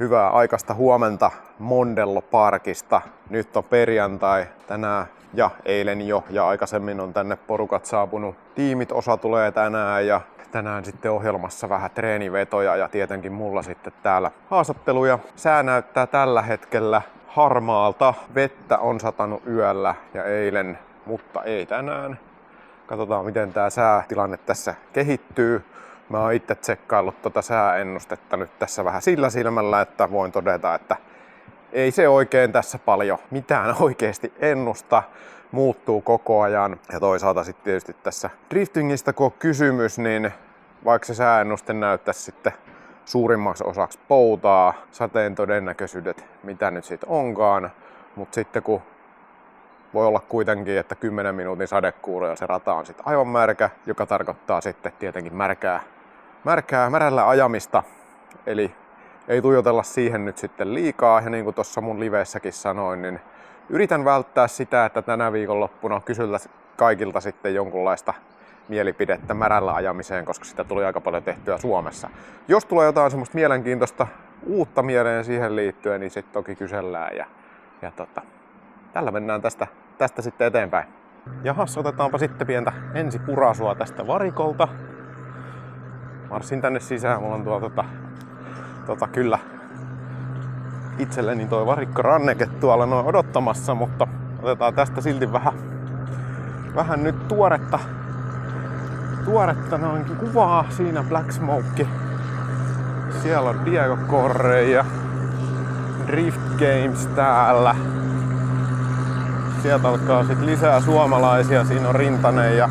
Hyvää aikaista huomenta Mondello Parkista. Nyt on perjantai tänään ja eilen jo ja aikaisemmin on tänne porukat saapunut. Tiimit osa tulee tänään ja tänään sitten ohjelmassa vähän treenivetoja ja tietenkin mulla sitten täällä haastatteluja. Sää näyttää tällä hetkellä harmaalta. Vettä on satanut yöllä ja eilen, mutta ei tänään. Katsotaan miten tää säätilanne tässä kehittyy. Mä oon itse tsekkaillut sääennustetta nyt tässä vähän sillä silmällä, että voin todeta, että ei se oikein tässä paljon mitään oikeesti ennusta. Muuttuu koko ajan. Ja toisaalta sitten tietysti tässä driftingistä kun on kysymys, niin vaikka se sääennuste näyttäisi sitten suurimmaksi osaksi poutaa, sateen todennäköisyydet mitä nyt sitten onkaan, mutta sitten kun voi olla kuitenkin, että 10 minuutin sadekuuro ja se rata on sitten aivan märkä, joka tarkoittaa sitten tietenkin märällä ajamista. Eli ei tuijotella siihen nyt sitten liikaa ja niin kuin tuossa mun liveessäkin sanoin, niin yritän välttää sitä, että tänä viikonloppuna kysellä kaikilta sitten jonkunlaista mielipidettä märällä ajamiseen, koska sitä tuli aika paljon tehtyä Suomessa. Jos tulee jotain semmoista mielenkiintoista uutta mieleen siihen liittyen, niin sitten toki kysellään ja tällä mennään tästä sitten eteenpäin. Jahas, otetaanpa sitten pientä ensipurasua tästä varikolta. Marssin tänne sisään, mulla on kyllä itselleni toi varikkoranneke tuolla noin odottamassa, mutta otetaan tästä silti vähän nyt tuoretta noinkin kuvaa. Siinä Black Smoke. Siellä on Diego Corre ja Drift Games täällä. Sieltä alkaa sit lisää suomalaisia. Siinä on Rintanen ja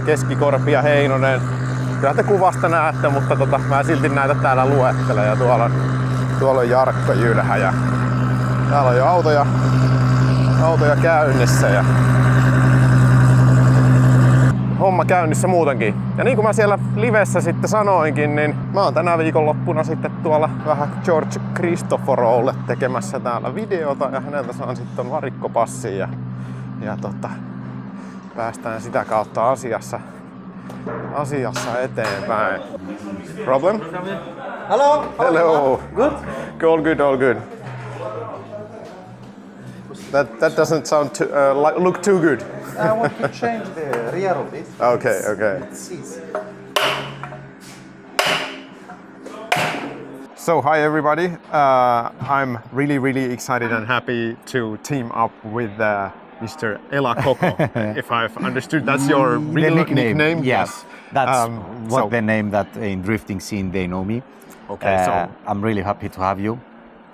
Keskikorpi ja Heinonen. Kyllä te kuvasta näette, mutta mä silti näitä täällä luettelen. Ja tuolla on Jarkko Jylhä ja täällä on jo autoja käynnissä ja homma käynnissä muutenkin. Ja niin kuin mä siellä livessä sitten sanoinkin, niin mä oon tänä viikonloppuna sitten tuolla vähän George Christoforoulle tekemässä täällä videota ja häneltä saan sitten varikkopassin ja päästään sitä kautta asiassa eteenpäin. Problem? Hello. Hello. Good. All good. That doesn't sound look too good. I want to change the rear of it. Okay. It's easy. So hi everybody. I'm really excited and happy to team up with Mr. Ela Koko. If I've understood, that's your real nickname. Yes, that's the name that in drifting scene they know me. Okay, so I'm really happy to have you.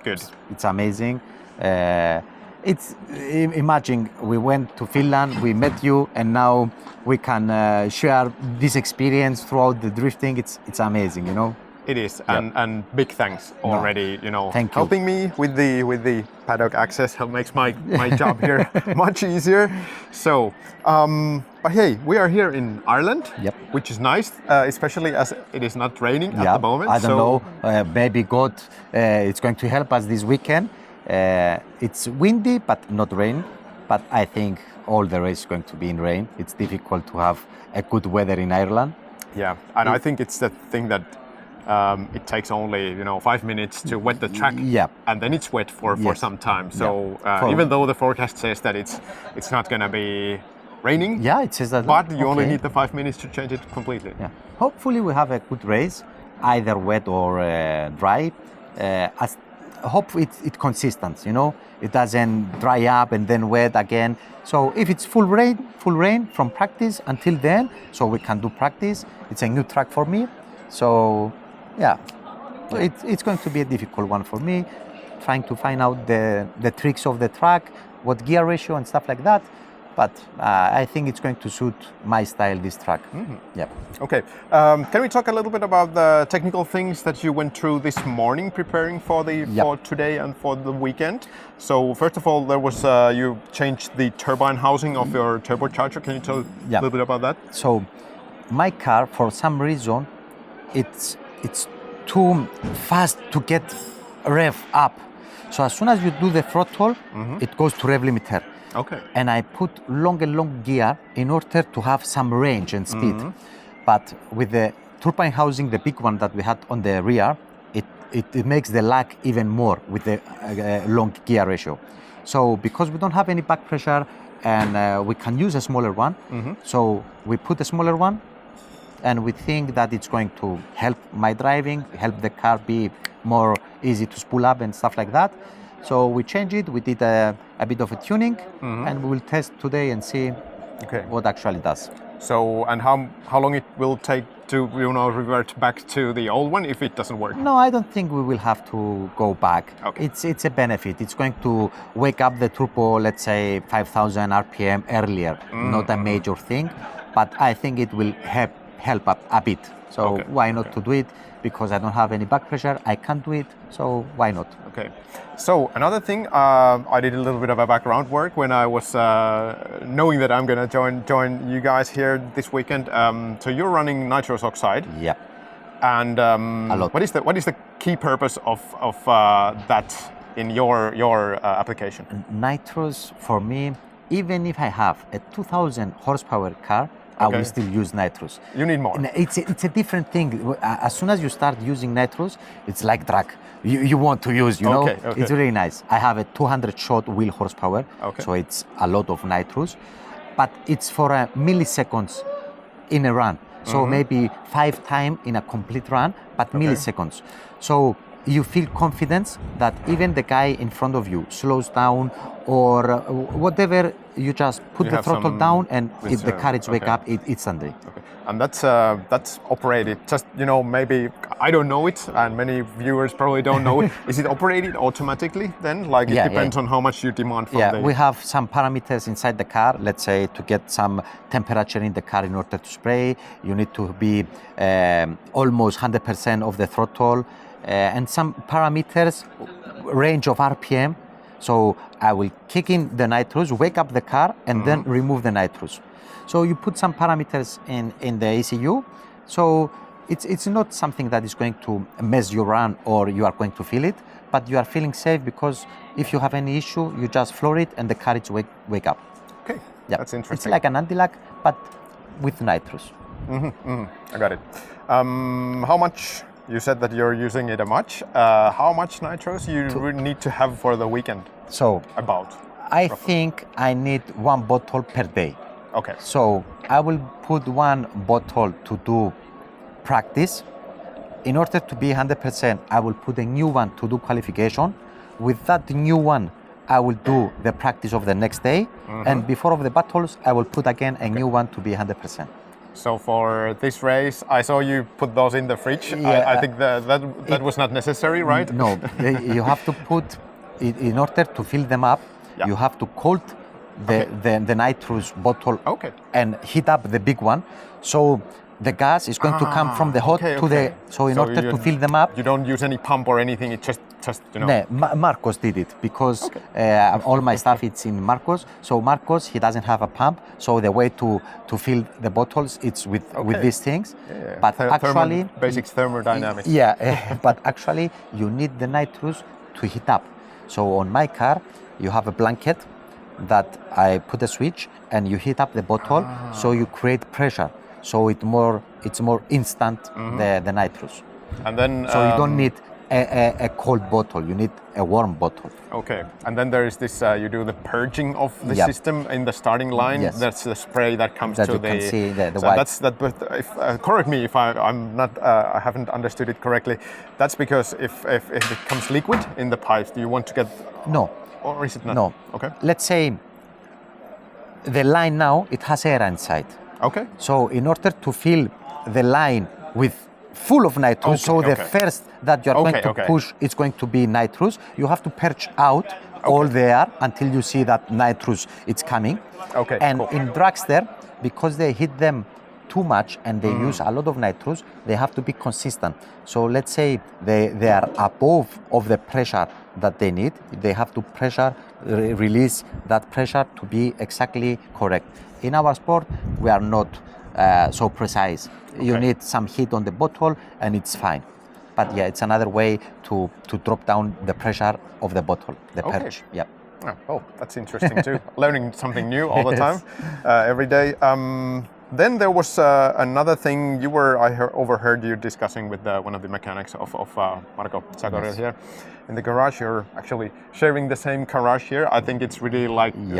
Good. It's amazing. Imagine we went to Finland, we met you, and now we can share this experience throughout the drifting. It's amazing, you know. It is, and big thanks already. You know, Thank you. helping me with the paddock access makes my job here much easier. So, but hey, we are here in Ireland, which is nice, especially as it is not raining at the moment. I don't know. Maybe God, it's going to help us this weekend. It's windy, but not rain. But I think all the race is going to be in rain. It's difficult to have a good weather in Ireland. Yeah, and I think it's the thing that it takes only 5 minutes to wet the track, and then it's wet for some time. So even though the forecast says that it's not gonna be raining, it says that. But you only need the 5 minutes to change it completely. Yeah. Hopefully we have a good race, either wet or dry. Hope it's consistent, you know. It doesn't dry up and then wet again. So if it's full rain from practice until then, so we can do practice. It's a new track for me, so it's going to be a difficult one for me, trying to find out the tricks of the track, what gear ratio and stuff like that. But I think it's going to suit my style, this track. Mm-hmm. Yeah. Okay. Can we talk a little bit about the technical things that you went through this morning preparing for for today and for the weekend? So first of all, there was you changed the turbine housing of your turbocharger. Can you tell a little bit about that? So my car, for some reason, it's too fast to get rev up. So as soon as you do the throttle, it goes to rev limiter. Okay. And I put long gear in order to have some range and speed. But with the turbine housing, the big one that we had on the rear, it makes the lag even more with the long gear ratio. So because we don't have any back pressure and we can use a smaller one, so we put a smaller one, and we think that it's going to help my driving, help the car be more easy to spool up and stuff like that. So we changed it, we did a bit of a tuning, and we will test today and see what actually does. So, and how long it will take to revert back to the old one if it doesn't work? No, I don't think we will have to go back. Okay. It's a benefit. It's going to wake up the turbo, let's say 5,000 RPM earlier. Not a major thing, but I think it will help a bit. So why not to do it? Because I don't have any back pressure, I can't do it, so why not? Okay. So another thing, I did a little bit of a background work when I was knowing that I'm going to join you guys here this weekend. So you're running nitrous oxide. Yeah. And a lot. What is the key purpose of that in your application? Nitrous for me, even if I have a 2,000 horsepower car, I will still use nitrous. You need more. It's a different thing. As soon as you start using nitrous, it's like drag. You want to use, you know? Okay. It's really nice. I have a 200 short wheel horsepower, so it's a lot of nitrous, but it's for milliseconds in a run. So maybe 5 times in a complete run, but milliseconds. So you feel confidence that even the guy in front of you slows down or whatever, you just put the throttle down and if the car is wake up instantly. Okay. And that's operated just, maybe I don't know it and many viewers probably don't know it. Is it operated automatically then? Like it depends on how much you demand from the... we have some parameters inside the car. Let's say to get some temperature in the car in order to spray, you need to be almost 100% of the throttle. And some parameters, range of RPM. So I will kick in the nitrous, wake up the car, and then remove the nitrous. So you put some parameters in the ECU. So it's not something that is going to mess your run or you are going to feel it, but you are feeling safe because if you have any issue, you just floor it and the car is wake up. Okay, that's interesting. It's like an anti-lag, but with nitrous. I got it. How much? You said that you're using it a much. How much nitrous you need to have for the weekend? So about? I think I need 1 bottle per day. Okay. So I will put 1 bottle to do practice. In order to be 100%, I will put a new one to do qualification. With that new one, I will do the practice of the next day. And before of the battles, I will put again a new one to be 100%. So for this race, I saw you put those in the fridge. I think that was not necessary, right? No, you have to put, in order to fill them up, you have to cold the nitrous bottle and heat up the big one. So the gas is going to come from the hot to the... So in order to fill them up... You don't use any pump or anything, it just No, Marcos did it because all my stuff is in Marcos. So Marcos, he doesn't have a pump. So the way to fill the bottles, it's with these things. But actually... Basics thermodynamics. But actually you need the nitrous to heat up. So on my car, you have a blanket that I put a switch and you heat up the bottle. So you create pressure. So it's more instant, the nitrous. And then... So you don't need a cold bottle, you need a warm bottle. Okay, and then there is this, you do the purging of the system in the starting line. Yes. That's the spray that comes that to you the... can see the so white. But correct me if I'm not, I haven't understood it correctly. That's because if it becomes liquid in the pipes, do you want to get... No. Or is it not? No. Okay. Let's say the line now, it has air inside. Okay. So in order to fill the line with full of nitrous, so the first that you're going to push is going to be nitrous, you have to purge out all the air until you see that nitrous it's coming. Okay. And in dragster, because they hit them too much and they use a lot of nitrous, they have to be consistent. So let's say they are above of the pressure that they need. They have to release that pressure to be exactly correct. In our sport, we are not so precise. You need some heat on the bottle and it's fine. But it's another way to drop down the pressure of the bottle, the purge. Yeah. Oh, that's interesting too. Learning something new all the time, every day. Then there was another thing overheard you discussing with one of the mechanics of Marko Zagoryl Yes. here in the garage. You're actually sharing the same garage here. I think it's really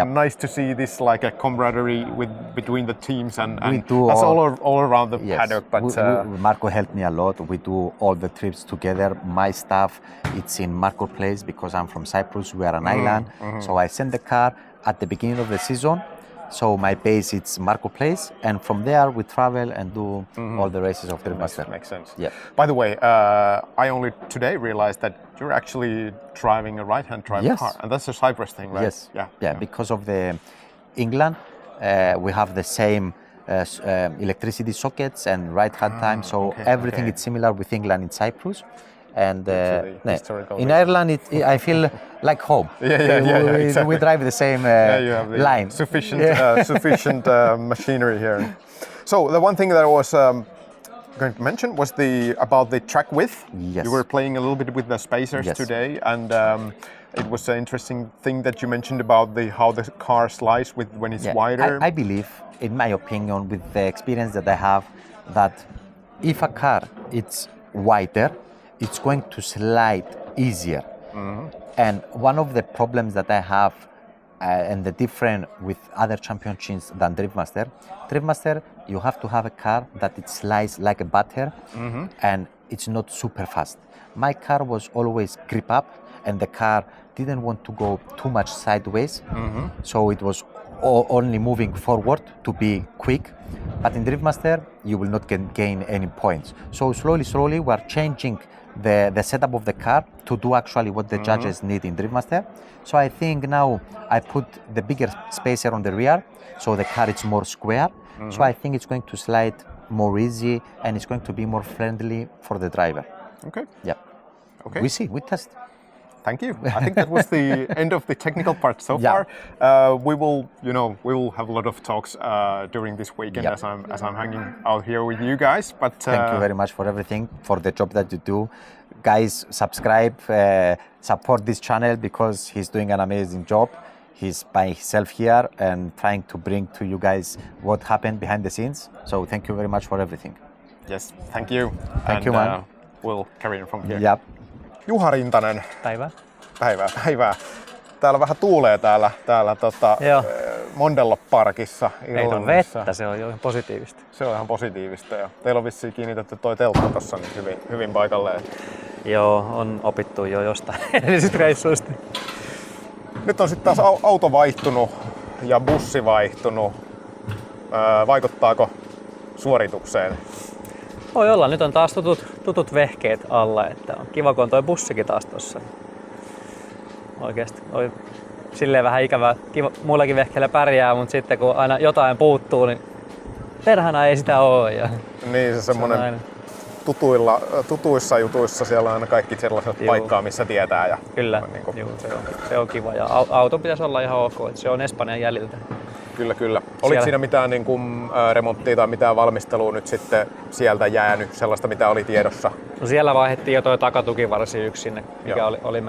nice to see this like a camaraderie between the teams and that's all around the paddock. But Marko helped me a lot. We do all the trips together. My stuff, it's in Marko place because I'm from Cyprus. We are an island, so I send the car at the beginning of the season. So my base it's Marko Place, and from there we travel and do all the races of Drivmaster. Makes sense. Yeah. By the way, I only today realized that you're actually driving a right-hand drive car, and that's a Cyprus thing, right? Yes. Yeah. Because of the England, we have the same electricity sockets and right-hand time, so everything is similar with England in Cyprus. And in Ireland, I feel like home. Exactly. We drive the same you have the line. Sufficient machinery here. So the one thing that I was going to mention was about the track width. Yes. You were playing a little bit with the spacers today, and it was an interesting thing that you mentioned about how the car slides when it's wider. I believe, in my opinion, with the experience that I have, that if a car is wider, it's going to slide easier. And one of the problems that I have and the difference with other championships than Drivmaster, you have to have a car that it slides like a butter and it's not super fast. My car was always grip up and the car didn't want to go too much sideways, so it was only moving forward to be quick. But in Drivmaster, you will not gain any points. So slowly we are changing the setup of the car to do actually what the judges need in Drivmaster. So I think now I put the bigger spacer on the rear, so the car is more square. So I think it's going to slide more easy and it's going to be more friendly for the driver. Okay. Yeah. Okay. We test. Thank you. I think that was the end of the technical part so far. We will have a lot of talks during this weekend as I'm hanging out here with you guys. But thank you very much for everything, for the job that you do. Guys, subscribe, support this channel because he's doing an amazing job. He's by himself here and trying to bring to you guys what happened behind the scenes. So thank you very much for everything. Yes, thank you. Thank you, man. We'll carry on from here. Yep. Juha Rintanen. Päivää. Päivää. Täällä vähän tuulee täällä Mondello Parkissa Meillä on Irlannissa. vettä, se on jo ihan positiivista. Se on ihan positiivista ja teillä on vissiin kiinnitetty toi teltta tossa niin hyvin paikalleen. Joo, on opittu jo jostain edellisistä reissuista. Nyt on sitten taas auto vaihtunut ja bussi vaihtunut. Vaikuttaako suoritukseen? Voi olla, nyt on taas tutut vehkeet alla, että on kiva kun on toi bussikin taas tossa. Oikeesti oli silleen vähän ikävää, muillakin vehkeillä pärjää, mutta sitten kun aina jotain puuttuu, niin perhana ei sitä oo. Niin se semmonen tutuissa jutuissa siellä on aina kaikki sellaiset paikkaa, missä tietää. Ja kyllä, se on kiva ja auto pitäisi olla ihan ok, että se on Espanjan jäljiltä. Kyllä. Oliko siinä mitään niin kuin, remonttia tai mitään valmistelua nyt sitten sieltä jäänyt, sellaista mitä oli tiedossa? No siellä vaihdettiin jo toi takatukivarsi yksi sinne, mikä oli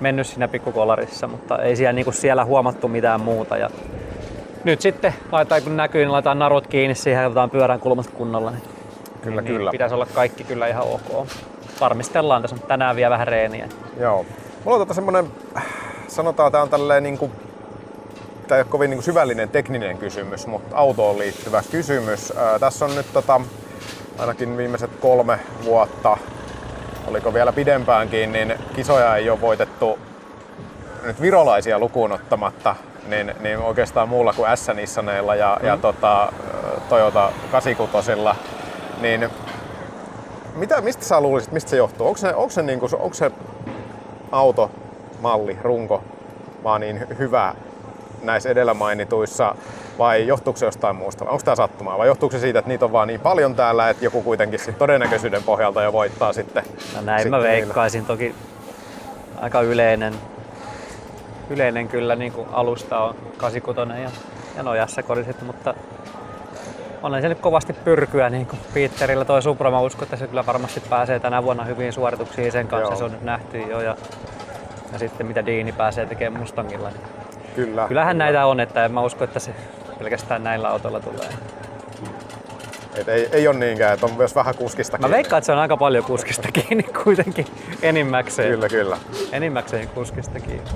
mennyt siinä pikkukolarissa, mutta ei siellä, niin siellä huomattu mitään muuta. Ja nyt sitten kun näkyy, niin laitetaan narut kiinni siihen ja otetaan pyörän kulmasta kunnolla. Kyllä. Pitäisi olla kaikki kyllä ihan ok. Varmistellaan, tässä on tänään vielä vähän reeniä. Joo. Mulla on semmonen, sanotaan tää on tälleen niinku, tää ei ole kovin niinku syvällinen tekninen kysymys, mutta autoon liittyvä kysymys. Tässä on nyt ainakin viimeiset 3 vuotta, oliko vielä pidempäänkin, niin kisoja ei ole voitettu nyt virolaisia lukuun ottamatta, niin oikeastaan muulla kuin S-Nissaneilla ja Toyota 86. Niin mistä sä luulisit, mistä se johtuu? Onko se auto, malli, runko vaan niin hyvä näissä edellä mainituissa vai johtuuko se jostain muusta? Onko tämä sattumaa vai johtuuko se siitä, että niitä on vaan niin paljon täällä, että joku kuitenkin sit todennäköisyyden pohjalta jo voittaa sitten? No näin sitten mä veikkaisin. Toki aika yleinen kyllä niin kuin alusta on 86 ja nojassa koriset, mutta onhan se nyt kovasti pyrkyä niin kuin Peterillä toi Supra. Mä uskon, että se kyllä varmasti pääsee tänä vuonna hyviin suorituksiin sen kanssa. Se on nyt nähty jo ja sitten mitä Diini pääsee tekemään Mustangilla. Niin kyllähän näitä on, että en mä usko, että se pelkästään näillä autoilla tulee. Et ei ole niinkään, että on myös vähän kuskista kiinni. Mä veikkaan, että se on aika paljon kuskista kiinni kuitenkin enimmäkseen. Kyllä. Enimmäkseen kuskista kiinni.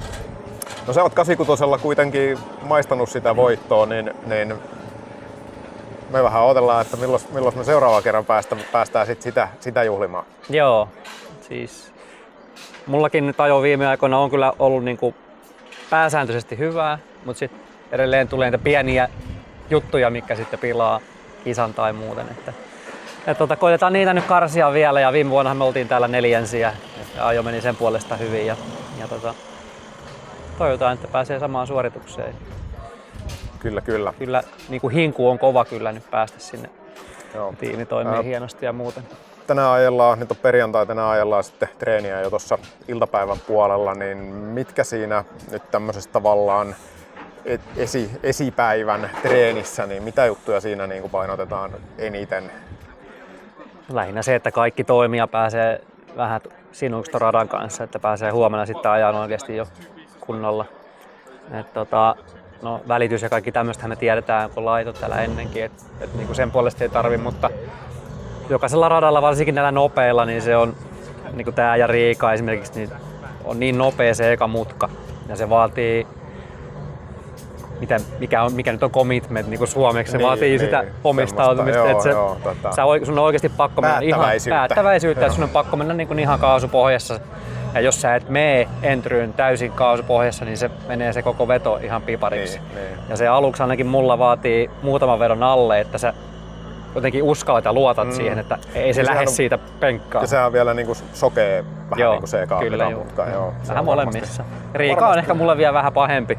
No sä oot 86 kuitenkin maistanut sitä voittoa, niin me vähän odotellaan, että milloin me seuraava kerran päästään sitä juhlimaan. Joo, siis mullakin nyt ajo viime aikoina on kyllä ollut niinku pääsääntöisesti hyvää, mutta sitten edelleen tulee niitä pieniä juttuja, mitkä sitten pilaa kisan tai muuten. Että koitetaan niitä nyt karsia vielä ja viime vuonna me oltiin täällä neljänsiä, että ajo meni sen puolesta hyvin ja toivotaan, että pääsee samaan suoritukseen. Kyllä. Kyllä niin kuin hinku on kova kyllä nyt päästä sinne. Joo. Tiimi toimii hienosti ja muuten. Tänään ajellaan, nyt on perjantai, tänään ajellaan sitten treeniä jo tuossa iltapäivän puolella, niin mitkä siinä nyt tämmöisessä tavallaan esipäivän treenissä, niin mitä juttuja siinä niin kuin painotetaan eniten? Lähinnä se, että kaikki toimija pääsee vähän sinuiksi radan kanssa, että pääsee huomenna sitten ajan oikeasti jo kunnolla. No, välitys ja kaikki tämmöistä me tiedetään, kun laitot täällä ennenkin, että niinku sen puolesta ei tarvi, mutta jokaisella radalla, varsinkin näillä nopeilla, niin se on, niin kuin tää ja Riika esimerkiksi, niin on niin nopea se eka mutka ja se vaatii, mikä nyt on commitment niin kuin suomeksi, se vaatii sitä omistautumista, että sun on oikeasti pakko mennä ihan päättäväisyyttä, että sun on pakko mennä niin kuin ihan kaasupohjassa. Ja jos sä et mene entryyn täysin kaasupohjassa, niin se menee se koko veto ihan pipariksi. Niin. Ja se aluksi ainakin mulla vaatii muutaman vedon alle, että sä jotenkin uskallat ja luotat siihen, että ei se lähde siitä penkkaan. Ja sehän on vielä niinku sokee vähän niinku se eka mutka. Vähän molemmissa. Riika on ehkä mulle vielä vähän pahempi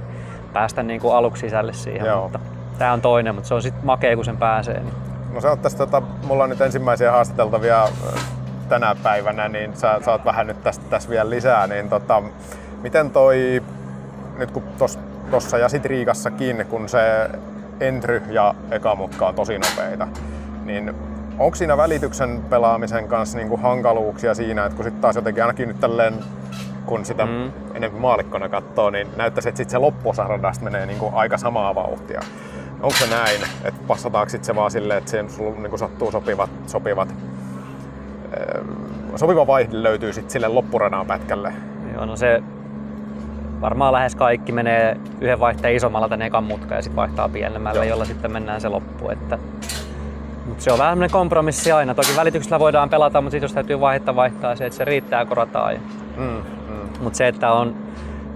päästä niinku aluksi sisälle siihen, mutta tää on toinen, mutta se on sit makea kun sen pääsee. Niin. No sä oot tässä, mulla on nyt ensimmäisiä haastateltavia tänä päivänä, niin sä oot vähän nyt tästä vielä lisää, niin miten toi, nyt kun tossa ja sit Riikassakin, kun se entry ja eka mutka on tosi nopeita, niin onko siinä välityksen pelaamisen kanssa niinku hankaluuksia siinä, että kun sit taas jotenkin ainakin nyt tälleen, kun sitä enemmän maalikkona katsoo, niin näyttäisi, että sit se loppuosa radasta menee niinku aika samaa vauhtia. Onko se näin, että passataanko sit se vaan silleen, että siihen sulla niinku sattuu sopiva vaihde löytyy sitten sille loppuradan pätkälle? Joo, no se varmaan lähes kaikki menee yhden vaihteen isommalla tän ekan mutka ja sitten vaihtaa pienemmällä, jolla sitten mennään se loppu. Mutta se on vähän kompromissi aina. Toki välityksellä voidaan pelata, mutta sitten jos täytyy vaihtaa se, että se riittää korataan. Mutta se, että on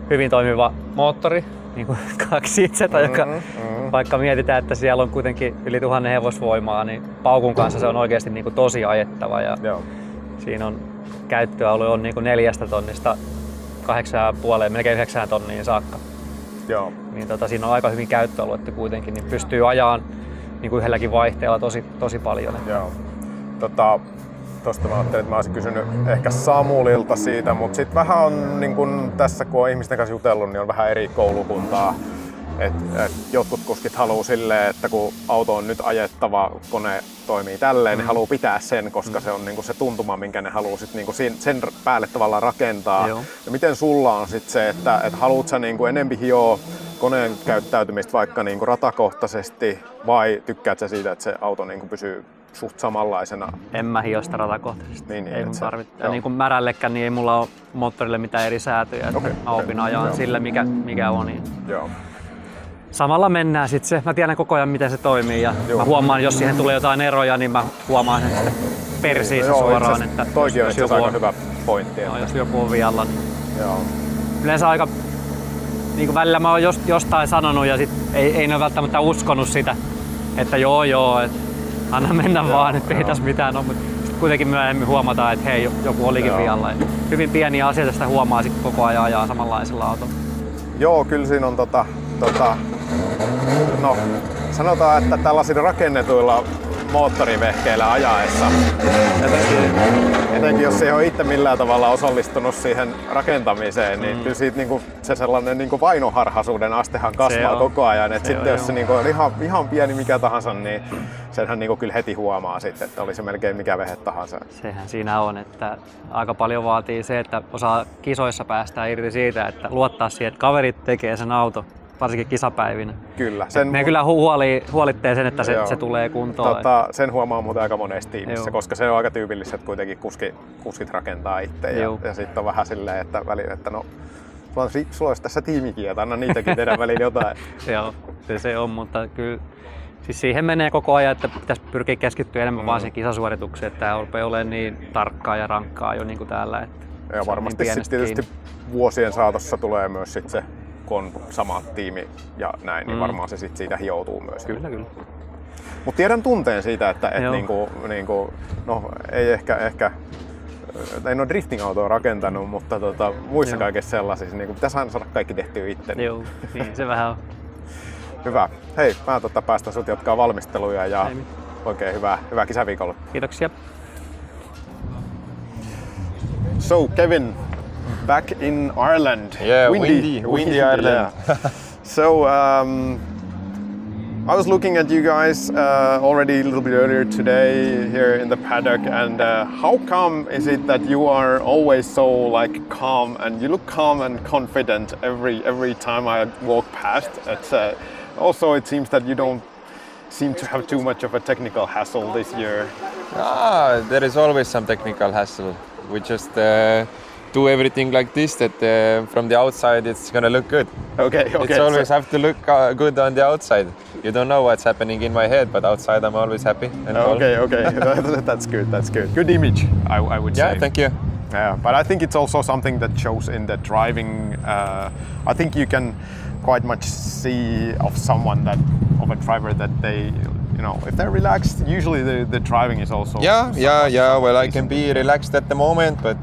hyvin toimiva moottori, niin kuin 2 itsetä, joka vaikka mietitään, että siellä on kuitenkin yli 1000 hevosvoimaa, niin paukun kanssa se on oikeasti niin kuin tosi ajettava. Ja siinä on käyttöalue on niin kuin 4 tonnista 8,5 melkein 9 tonniin saakka. Joo. Niin siinä on aika hyvin käyttöaluetta kuitenkin, niin pystyy ajaan niin kuin yhdelläkin vaihteella tosi paljon. Joo. Tosta mä ajattelin, että mä olisin kysynyt ehkä Samulilta siitä, mutta sitten vähän on niin kun tässä kun on ihmisten kanssa jutellut, niin on vähän eri koulukuntaa. Et jotkut kuskit haluaa silleen, että kun auto on nyt ajettava, kone toimii tälleen, ne haluaa pitää sen, koska se on niinku se tuntuma, minkä ne haluaa sit niinku sen päälle tavallaan rakentaa. Joo. Ja miten sulla on sit se, että haluat sä niinku enempi hioa koneen käyttäytymistä vaikka niinku ratakohtaisesti vai tykkäät sä siitä, että se auto niinku pysyy suht samanlaisena? En mä hio sitä ratakohtaisesti. Niin, ei mun tarvitse. Ja niin kuin märällekään, niin ei mulla ole moottorille mitään eri säätöjä. Mä opin ajaa sillä, mikä on. Niin. Joo. Samalla mennään sitten se. Mä tiedän koko ajan, miten se toimii ja mä huomaan, jos siihen tulee jotain eroja, niin mä huomaan sen persiissä suoraan. Että toikin on joku aika hyvä pointti. No, jos joku on vialla, niin yleensä aika niin kuin välillä mä oon jostain sanonut ja sit ei ne ole välttämättä uskonut sitä, että joo, että anna mennä vaan, että ei tässä mitään ole. Mutta sitten kuitenkin myöhemmin huomataan, että hei, joku olikin vialla. Hyvin pieniä asioita sitä huomaa sitten koko ajan ajaa samanlaisella autolla. Joo, kyllä siinä on no sanotaan, että tällaisilla rakennetuilla moottorivehkeillä ajaessa, etenkin jos ei ole itse millään tavalla osallistunut siihen rakentamiseen, niin kyllä siitä niinku, se sellainen niinku vainoharhaisuuden astehan kasvaa koko ajan. Et sitten jos se niinku on ihan pieni mikä tahansa, niin senhän niinku kyllä heti huomaa sitten, että oli se melkein mikä vehe tahansa. Sehän siinä on, että aika paljon vaatii se, että osaa kisoissa päästää irti siitä, että luottaa siihen, että kaverit tekee sen auto varsinkin kisapäivinä. Kyllä. Me kyllä huolittee sen, että se tulee kuntoon. Sen huomaa muuten aika monessa tiimissä, koska se on aika tyypillistä, että kuitenkin kuskit rakentaa itse ja sitten on vähän silleen, että no sulla olisi tässä tiimikin, että anna niitäkin tehdä välillä jotain. Joo, se on, mutta kyllä siis siihen menee koko ajan, että pitäisi pyrkiä keskittyä enemmän vaan siihen kisasuoritukseen, että tämä rupeaa olemaan niin tarkkaa ja rankkaa jo niin kuin täällä. Että ja varmasti niin sitten tietysti vuosien saatossa tulee myös sit se, kun on sama tiimi ja näin, niin varmaan se sit siitä hioutuu myös. Kyllä. Mutta tiedän tunteen siitä, että no ei ehkä en ole drifting-autoa rakentanut, mutta muissa kaikessa sellaisissa niin pitäisi aina saada kaikki tehtyä itse. Joo, niin se vähän on. Hyvä. Hei, mä päästän sut jatkaa valmisteluja ja oikein hyvää kisaviikolla. Kiitoksia. So Kevin, back in Ireland. Yeah, windy Ireland. Yeah. So I was looking at you guys already a little bit earlier today here in the paddock, and how come is it that you are always so like calm and you look calm and confident every time I walk past? Also, it seems that you don't seem to have too much of a technical hassle this year. There is always some technical hassle. We just do everything like this that from the outside it's gonna look good. Okay. It's always have to look good on the outside. You don't know what's happening in my head, but outside I'm always happy. And Okay. That's good. Good image, I would say. Yeah, thank you. Yeah, but I think it's also something that shows in the driving. I think you can quite much see of a driver that they, if they're relaxed, usually the driving is also. Yeah. Well, I can be relaxed at the moment, but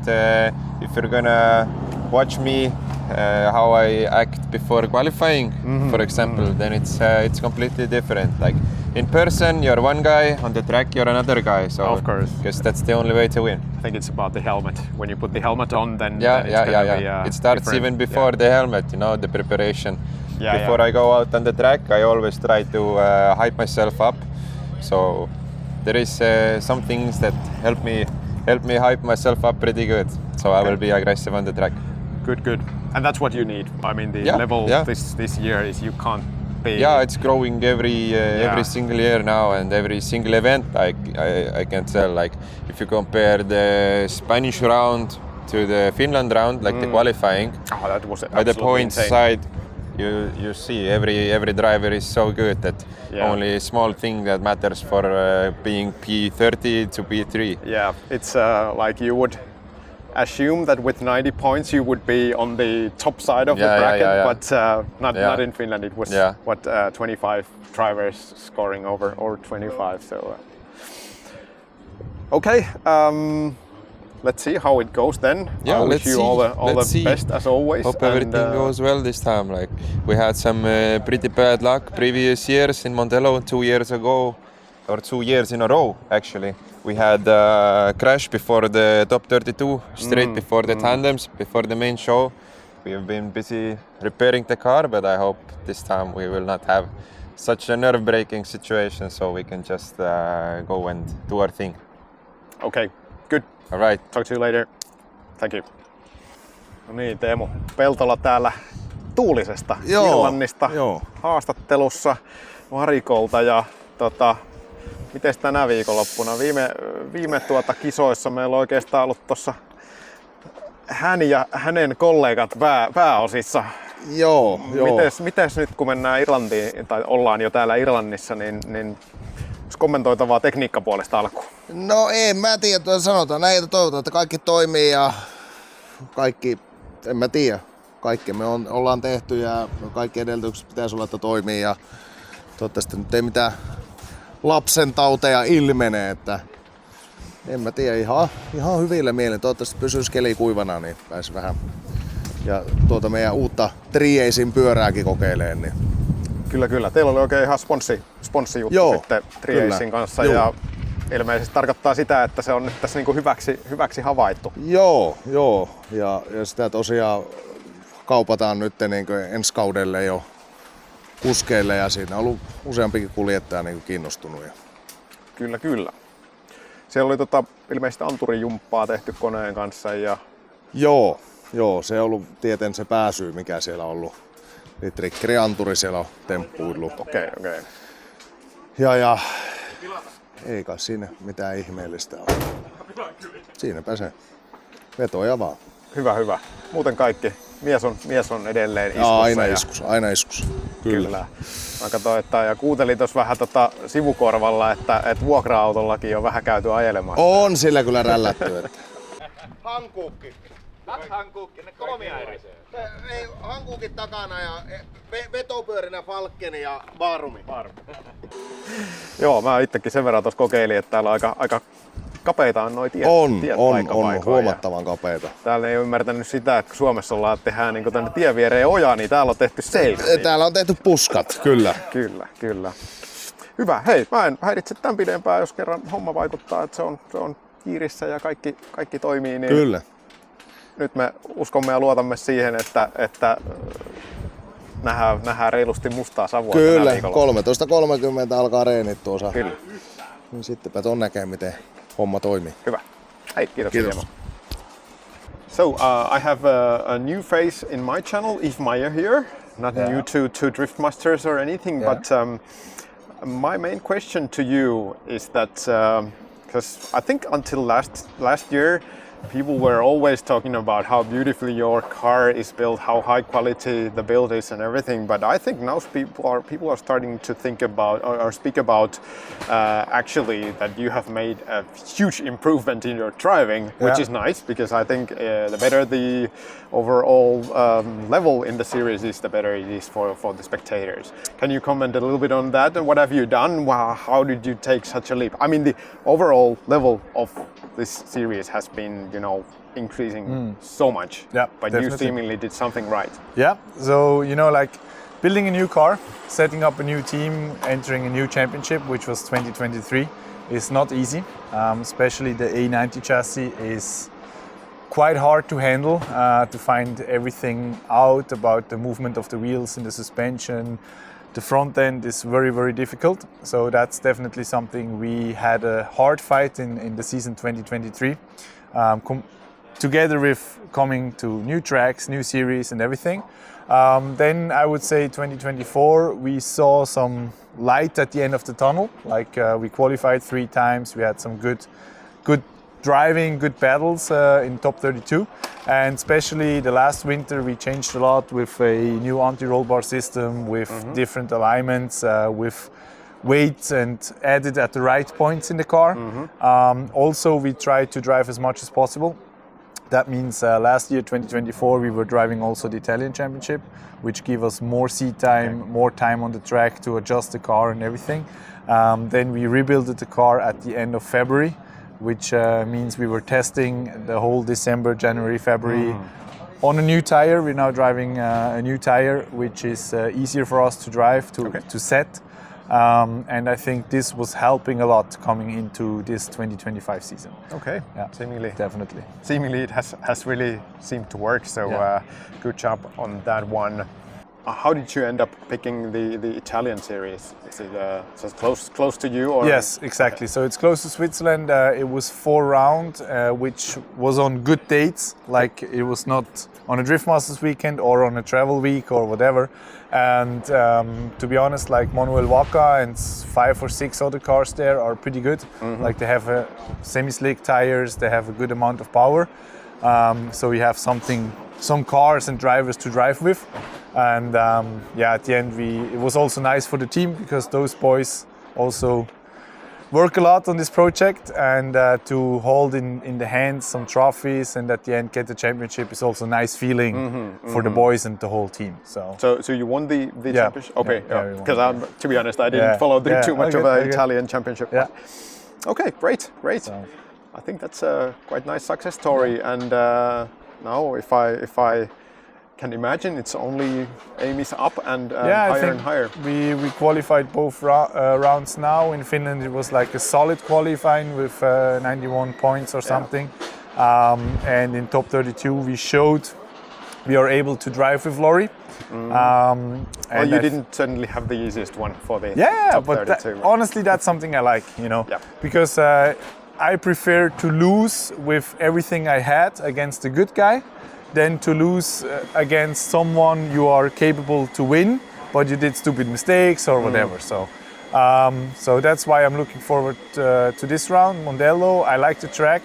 if you're gonna watch me how I act before qualifying, for example, then it's completely different. Like in person, you're one guy; on the track, you're another guy. So of course, because that's the only way to win. I think it's about the helmet. When you put the helmet on, then It starts even before the helmet. The preparation. Before I go out on the track, I always try to hype myself up. So there is some things that help me hype myself up pretty good. So I will be aggressive on the track. Good. And that's what you need. I mean, the level this year is you can't be. Yeah, it's growing every single year now, and every single event I can tell. Like if you compare the Spanish round to the Finland round, like the qualifying, that was by the points insane. side, you see every driver is so good that only a small thing that matters for being P30 to P3. Yeah, it's like you would assume that with 90 points you would be on the top side of the bracket, but not in Finland. It was 25 drivers scoring over 25. So okay. Let's see how it goes then. Yeah, I wish you all the best as always. Hope everything goes well this time. Like we had some pretty bad luck previous years in Mondello 2 years ago, or 2 years in a row actually. We had a crash before the top 32, straight before the tandems, before the main show. We have been busy repairing the car, but I hope this time we will not have such a nerve-breaking situation, so we can just go and do our thing. Okay, good. All right. Talk to you later. Thank you. No niin, Teemu Peltola täällä tuulisesta Irlannista haastattelussa Varikolta. Ja mites tänä viikonloppuna? Viime kisoissa meillä on oikeastaan ollut tossa hän ja hänen kollegat pääosissa. Joo. Mites nyt kun mennään Irlantiin, tai ollaan jo täällä Irlannissa, niin kommentoitavaa tekniikkapuolesta alkuun? No en mä tiedä, sanotaan näin, että toivotaan, että kaikki toimii ja kaikki, en mä tiedä, kaikki me ollaan tehty ja kaikki edellytykset pitäisi olla, että toimii ja toivottavasti nyt ei mitään lapsen tauteja ilmene, että en mä tiedä, ihan hyvillä mielin, toivottavasti pysyisi keli kuivana, niin pääsi vähän ja meidän uutta Triacin pyörääkin kokeilemaan. Niin. Kyllä. Teillä oli oikein ihan sponssijuttu sitten Triacin kanssa. Ja ilmeisesti tarkoittaa sitä, että se on nyt tässä niinku hyväksi havaittu. Joo. Ja sitä tosiaan kaupataan nyt niinku ensi kaudelle jo kuskeille ja siinä on ollut useampikin kuljettaja niinku kiinnostunut. Kyllä. Siellä oli ilmeisesti anturijumppaa tehty koneen kanssa. Ja... Joo, se on ollut tieten se pääsyy, mikä siellä on ollut trikkerianturi siellä on temppuillut. Okei. Ja ei kai siinä mitään ihmeellistä ole. Siinäpä se. Vetoja vaan. Hyvä. Muuten kaikki. Mies on edelleen iskussa. Aina iskus. Kyllä. Mä katsoin, ja kuuntelin tuossa vähän sivukorvalla, että vuokra-autollakin on vähän käyty ajelemaan. On sillä kyllä rällätty. Hankuukki. Hankuukki, ne kolmia eri. Ei, hankuukin takana ja vetopyörinä Falkkeni ja Baarumi. Joo, mä itsekin sen verran tuossa kokeilin, että täällä on aika kapeita on noi tiet. On paikka. huomattavan kapeita. Täällä ei ole ymmärtänyt sitä, että kun Suomessa tehdään niin tänne tien viereen oja, niin täällä on tehty seinä. Täällä on tehty puskat, kyllä. Kyllä. Hyvä. Hei, mä en häiritse tämän pidempään, jos kerran homma vaikuttaa, että se on kiirissä ja kaikki toimii. Niin Kyllä. Nyt me uskomme ja luotamme siihen, että nähdään reilusti mustaa savua. Kyllä, 13.30 alkaa reenit tuossa. Kyllä. Niin sittenpä ton näkee, miten homma toimii. Hyvä. Hei, kiitos. Kiitos. So I have a new face in my channel, Yves Meyer here. Not new to Driftmasters or anything, but my main question to you is that because I think until last year, people were always talking about how beautifully your car is built, how high quality the build is and everything. But I think now people are starting to think about or speak about actually that you have made a huge improvement in your driving, which is nice because I think the better the overall level in the series is, the better it is for the spectators. Can you comment a little bit on that? And what have you done? How did you take such a leap? I mean, the overall level of this series has been, increasing so much. Yeah, but definitely. you seemingly did something right. Yeah, so like building a new car, setting up a new team, entering a new championship, which was 2023, is not easy. Especially the A90 chassis is quite hard to handle, to find everything out about the movement of the wheels and the suspension. The front end is very, very difficult. So that's definitely something we had a hard fight in the season 2023. Together with coming to new tracks, new series and everything. Then I would say 2024, we saw some light at the end of the tunnel. Like we qualified 3 times, we had some good driving, good battles in top 32. And especially the last winter, we changed a lot with a new anti-roll bar system, with different alignments, with weights and added at the right points in the car. Also, we tried to drive as much as possible. That means last year, 2024, we were driving also the Italian Championship, which gave us more seat time, more time on the track to adjust the car and everything. Then we rebuilt the car at the end of February, which means we were testing the whole December, January, February on a new tire. We're now driving a new tire, which is easier for us to drive, to set. And I think this was helping a lot coming into this 2025 season. Okay, Yeah, seemingly it has really seemed to work. So good job on that one. How did you end up picking the Italian series? Is it close to you? Or? Yes, exactly. So it's close to Switzerland. It was 4 rounds, which was on good dates. Like it was not on a Driftmasters weekend or on a travel week or whatever. And to be honest, like Manuel Waka and 5 or 6 other cars there are pretty good. Like they have semi-slick tires, they have a good amount of power. So we have some cars and drivers to drive with. And at the end, it was also nice for the team because those boys also work a lot on this project, and to hold in the hands some trophies and at the end get the championship is also a nice feeling for the boys and the whole team. So you won the championship? Okay, because to be honest, I didn't Yeah, follow yeah, too much okay, of the okay. Italian championship. Yeah. Okay, great. So. I think that's a quite nice success story. And now, if I can imagine, it's only aim is up and higher and higher. We qualified both rounds now. In Finland it was like a solid qualifying with 91 points or something. And in top 32 we showed we are able to drive with Lorry. Well, you didn't certainly have the easiest one for the top but 32. Honestly that's something I like, because I prefer to lose with everything I had against a good guy than to lose against someone you are capable to win, but you did stupid mistakes or whatever. So that's why I'm looking forward to this round. Mondello, I like the track.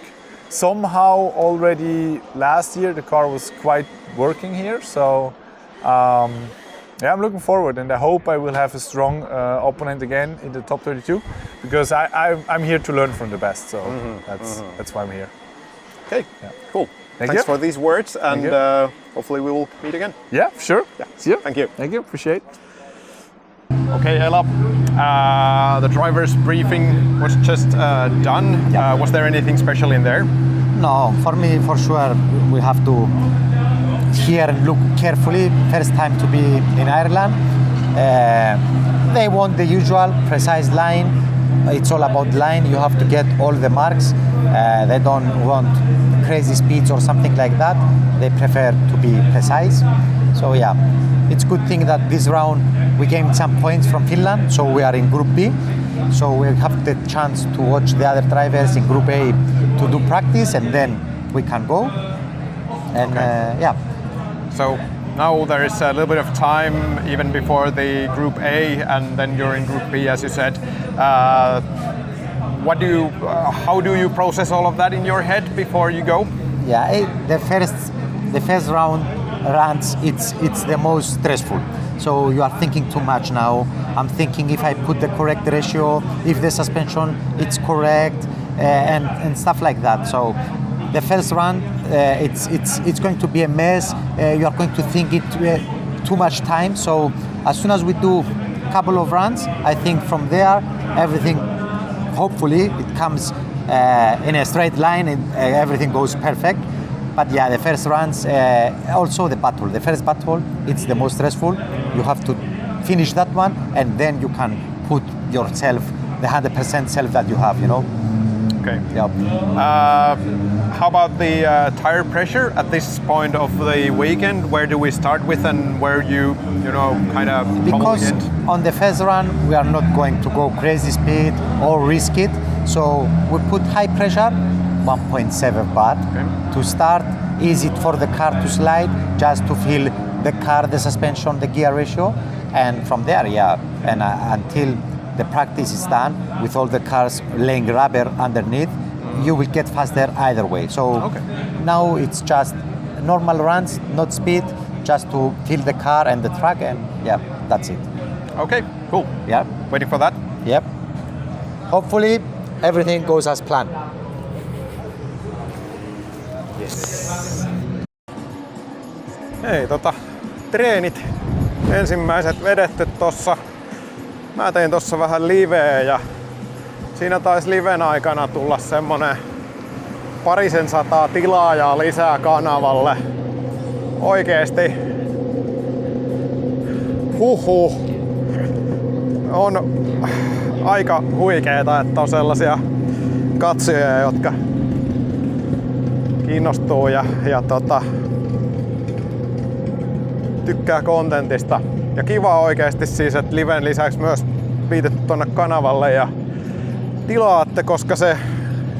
Somehow already last year the car was quite working here, so yeah, I'm looking forward, and I hope I will have a strong opponent again in the top 32, because I'm here to learn from the best, so that's why I'm here. Okay, Yeah. cool. Thank Thanks you. for these words, and hopefully we will meet again. Yeah, sure. Yeah. See you. Thank you. Thank you, appreciate. Okay, Ella, the driver's briefing was just done. Was there anything special in there? No, for me, for sure, we have to hear and look carefully. First time to be in Ireland. They want the usual precise line. It's all about line. You have to get all the marks. They don't want crazy speeds or something like that. They prefer to be precise. So yeah, it's good thing that this round we gained some points from Finland. So we are in Group B. So we have the chance to watch the other drivers in Group A to do practice, and then we can go. And yeah. So now there is a little bit of time even before the Group A, and then you're in Group B, as you said. How do you process all of that in your head before you go? Yeah, the first runs it's the most stressful. So you are thinking too much now. I'm thinking if I put the correct ratio, if the suspension it's correct, and stuff like that. So the first run, it's going to be a mess. You are going to think it too much time. So as soon as we do a couple of runs, I think from there everything, hopefully, it comes in a straight line and everything goes perfect. But yeah, the first runs, also the battle. The first battle, it's the most stressful. You have to finish that one, and then you can put yourself, the 100% self that you have, you know. Okay. Yep. How about the tire pressure at this point of the weekend? Where do we start with, and where you kind of Because on the first run we are not going to go crazy speed or risk it, so we put high pressure, 1.7 bar to start. Easy for the car to slide, just to feel the car, the suspension, the gear ratio, and from there, yeah, and until the practice is done with all the cars laying rubber underneath, you will get faster either way. So now it's just normal runs, not speed, just to feel the car and the track, and yeah, that's it. Okay, cool. Yeah. Waiting for that? Yep. Hopefully everything goes as planned. Hei, treenit ensimmäiset vedetty tossa. Mä tein tossa vähän liveä, ja siinä taisi liven aikana tulla semmonen 200 tilaajaa lisää kanavalle. Oikeesti on aika huikeeta, että on sellaisia katsojia, jotka kiinnostuu ja tykkää kontentista. Ja kiva oikeesti siis, että liven lisäksi myös liitetty tonne kanavalle ja tilaatte, koska se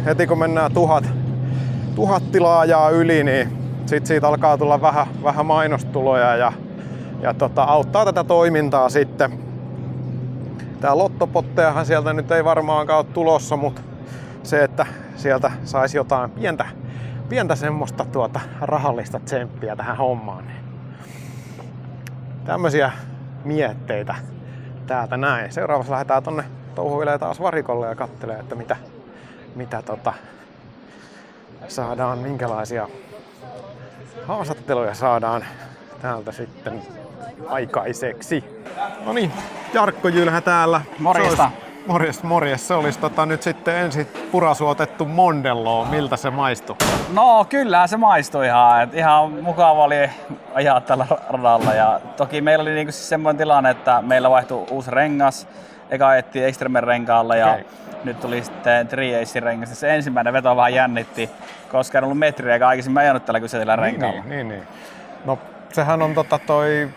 heti kun mennään 1000 tilaajaa yli, niin sit siitä alkaa tulla vähän mainostuloja ja auttaa tätä toimintaa sitten. Tää lottopottejahan sieltä nyt ei varmaankaan ole tulossa, mutta se, että sieltä saisi jotain pientä semmoista rahallista tsemppiä tähän hommaan. Niin tämmösiä mietteitä täältä näin. Seuraavaksi lähdetään tonne touhuilee taas varikolle ja kattelee, että mitä saadaan, minkälaisia haastatteluja saadaan täältä sitten aikaiseksi. No niin, Jarkko Jylhä täällä. Morjesta. Morjes. Se olisi nyt sitten ensin purasuotettu Mondelloa. Miltä se maistui? No kyllähän se maistui ihan mukava oli ajaa tällä radalla. Ja toki meillä oli niinku siis semmoinen tilanne, että meillä vaihtui uusi rengas. Eka ajettiin Extremen renkaalla ja nyt tuli sitten Tri-Acen rengas. Se ensimmäinen veto vähän jännitti, koska en ollut metriä eikä aikaisemmin ajanut tällä kyseisellä renkaalla. Niin. No sehän on toi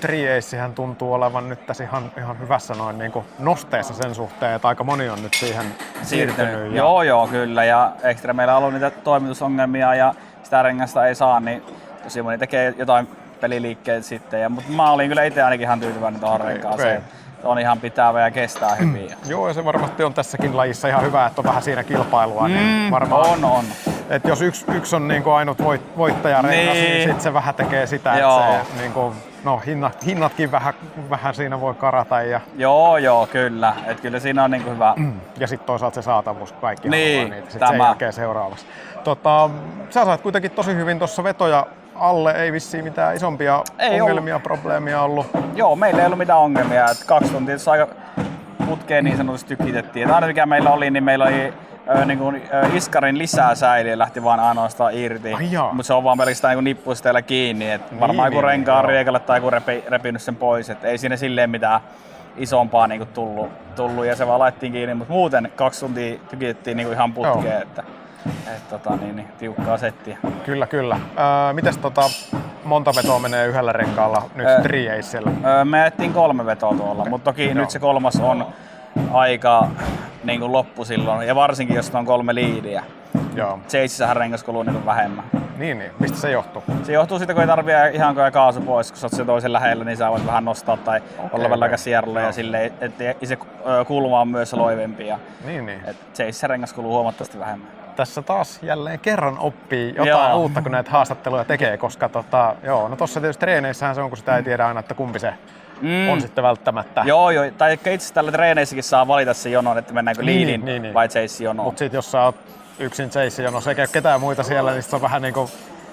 Tri-Acehän tuntuu olevan nyt tässä ihan hyvässä noin niinku nosteessa sen suhteen, että aika moni on nyt siihen siirtynyt. Joo, kyllä. Ja Extremellä on ollut niitä toimitusongelmia ja sitä rengasta ei saa, niin tosi moni tekee jotain peliliikkeet sitten. Mutta mä olin kyllä itse ainakin ihan tyytyväinen tuohon renkaaseen. Se on ihan pitävä ja kestää hyvin. Joo, ja se varmasti on tässäkin lajissa ihan hyvä, että on vähän siinä kilpailua. Niin varmaan on. Että jos yksi on niinku ainut voittajarengas, niin sit se vähän tekee sitä, että se niinku, hinnatkin vähän siinä voi karata. Ja... Joo, kyllä. Et kyllä siinä on niinku hyvä. Ja sitten toisaalta se saatavuus, kaikki niin, haluaa niitä. Sitten sen jälkeen seuraavassa. Sä saat kuitenkin tosi hyvin tuossa vetoja alle, ei vissiin mitään isompia ongelmia, probleemia ollut. Joo, meillä ei ollut mitään ongelmia. 2 tuntia aika putkeen niin sanotusti tykitettiin. Aina mikä meillä oli, niin meillä oli iskarin lisää säiliä lähti vaan ainoastaan irti. Mutta se on vaan pelkästään niin nippusteella kiinni. Et varmaan joku renkaan riekalle tai joku repinyt sen pois. Et ei siinä silleen mitään isompaa niin tullut ja se vaan laittiin kiinni. Mutta muuten 2 tuntia tykitettiin niin ihan putkeen. Tiukkaa settiä. Kyllä. Mites monta vetoa menee yhdellä renkaalla nyt trieissä? Me ajettiin 3 vetoa tuolla, mutta toki nyt se 3. on aika niin loppu silloin, ja varsinkin jos on 3 liidiä. Chaseissähän rengas kuluu niin vähemmän. Niin. Mistä se johtuu? Se johtuu siitä, kun ei tarvitse ihan kaasu pois, kun sä oot se toisen lähellä, niin sä voit vähän nostaa tai olla vähän aika sierrolla ja silleen, että se kulma on myös loivempi. Niin. Chaseissa rengas kuluu huomattavasti vähemmän. Tässä taas jälleen kerran oppii jotain uutta, kun näitä haastatteluja tekee, koska tuossa tietysti treeneissähän se on, kun sitä ei tiedä aina, että kumpi se on sitten välttämättä. Joo, tai itse asiassa tällä treeneissäkin saa valita se jonon, että mennäänkö liidin vai chase-jonoon. Mutta sitten jos sä oot yksin chase-jonossa eikä ketään muita siellä, niin se on vähän niinku...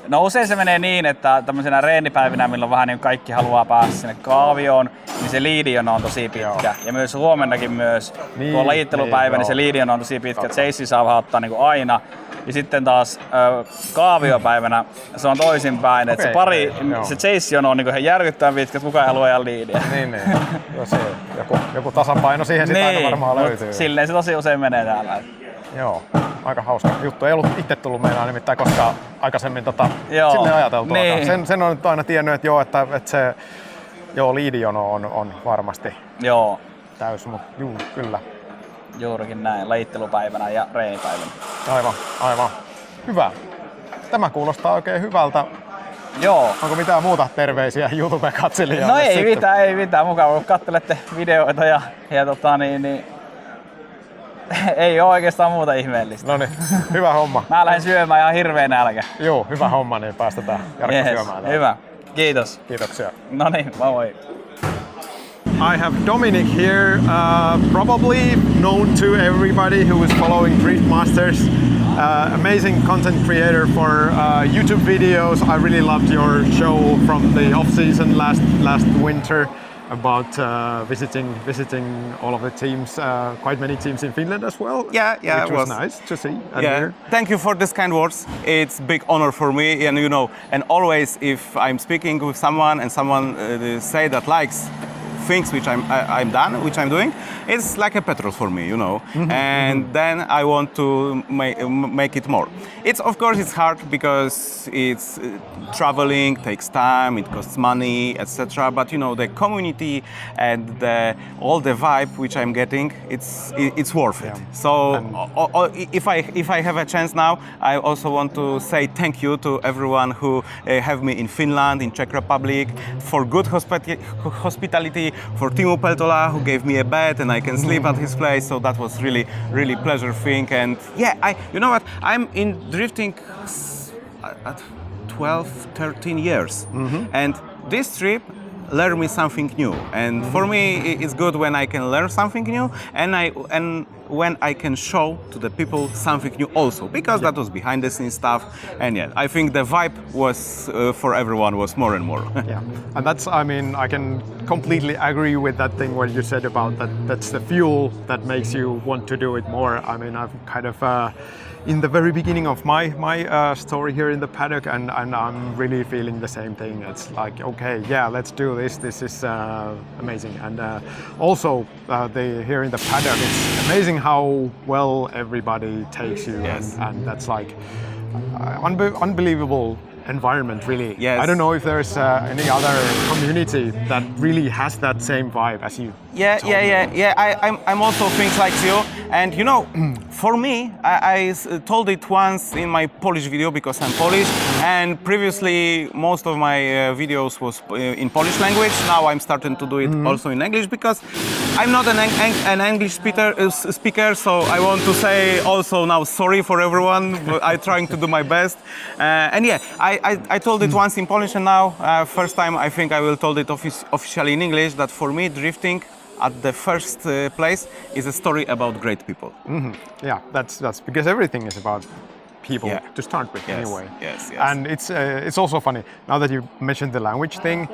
No usein se menee niin, että tämmöisenä reenipäivinä, milloin vähän niin kaikki haluaa päästä sinne kaavioon, niin se liidijono on tosi pitkä. Ja myös huomennakin kun on lajittelupäivä, niin se liidijono on tosi pitkä. Chase saa vähän ottaa niin kuin aina. Ja sitten taas kaaviopäivänä se on toisinpäin, että se chase-jono on niin ihan järkyttävän pitkä, että kukaan ei halua ajaa liidiä. Niin. Joku tasapaino siihen sitten aina varmaan löytyy. Silleen se tosi usein menee täällä. Joo, aika hauska juttu. Ei ollut itse tullut meinaan nimittäin koskaan aikaisemmin silleen ajateltua. Sen on nyt aina tiennyt, että se liidijono on varmasti täys, mutta kyllä. Juurikin näin, lajittelupäivänä ja reenipäivänä. Aivan. Hyvä. Tämä kuulostaa oikein hyvältä. Joo. Onko mitään muuta terveisiä YouTube-katselijoille? No ei mitään. Mukava, kun katselette videoita ja ei ole oikeastaan muuta ihmeellistä. No niin, hyvä homma. Mä lähden syömään ihan hirveän nälkä. Joo, hyvä homma, niin päästetään Jarkko syömään. Hyvä, kiitos. Kiitoksia. No niin, moi. I have Dominik here, probably known to everybody who is following Drift Masters. Amazing content creator for YouTube videos. I really loved your show from the off-season last winter about visiting all of the teams, quite many teams in Finland as well. Yeah, which was nice to see and hear. Thank you for this kind words. It's big honor for me, and always if I'm speaking with someone and someone say that likes things which I'm doing, it's like a petrol for me, and then I want to make it more. Of course it's hard because it's traveling takes time, it costs money, etc. But the community and all the vibe which I'm getting, it's worth it. So if I have a chance now, I also want to say thank you to everyone who have me in Finland, in Czech Republic, for good hospitality, for Teemu Peltola who gave me a bed and I can sleep at his place. So that was really pleasure thing. And I'm in drifting at 12-13 years, and this trip learned me something new. And for me, it's good when I can learn something new, and when I can show to the people something new also, because that was behind the scenes stuff. And I think the vibe was for everyone was more and more. And I can completely agree with that thing where you said about that's the fuel that makes you want to do it more. I've kind of in the very beginning of my story here in the paddock, and I'm really feeling the same thing. It's like, okay, let's do this. This is amazing. And also here in the paddock, it's amazing how well everybody takes you, and that's like unbelievable environment, really. Yes. I don't know if there's any other community that really has that same vibe as you. I'm also things like you, and for me, I told it once in my Polish video because I'm Polish, and previously most of my videos was in Polish language. Now I'm starting to do it also in English because I'm not an English speaker, so I want to say also now sorry for everyone. I'm trying to do my best, and yeah, I told it once in Polish, and now first time I think I will told it officially in English that for me drifting at the first place is a story about great people. Yeah, that's because everything is about people to start with anyway. Yes. And it's also funny now that you mentioned the language thing.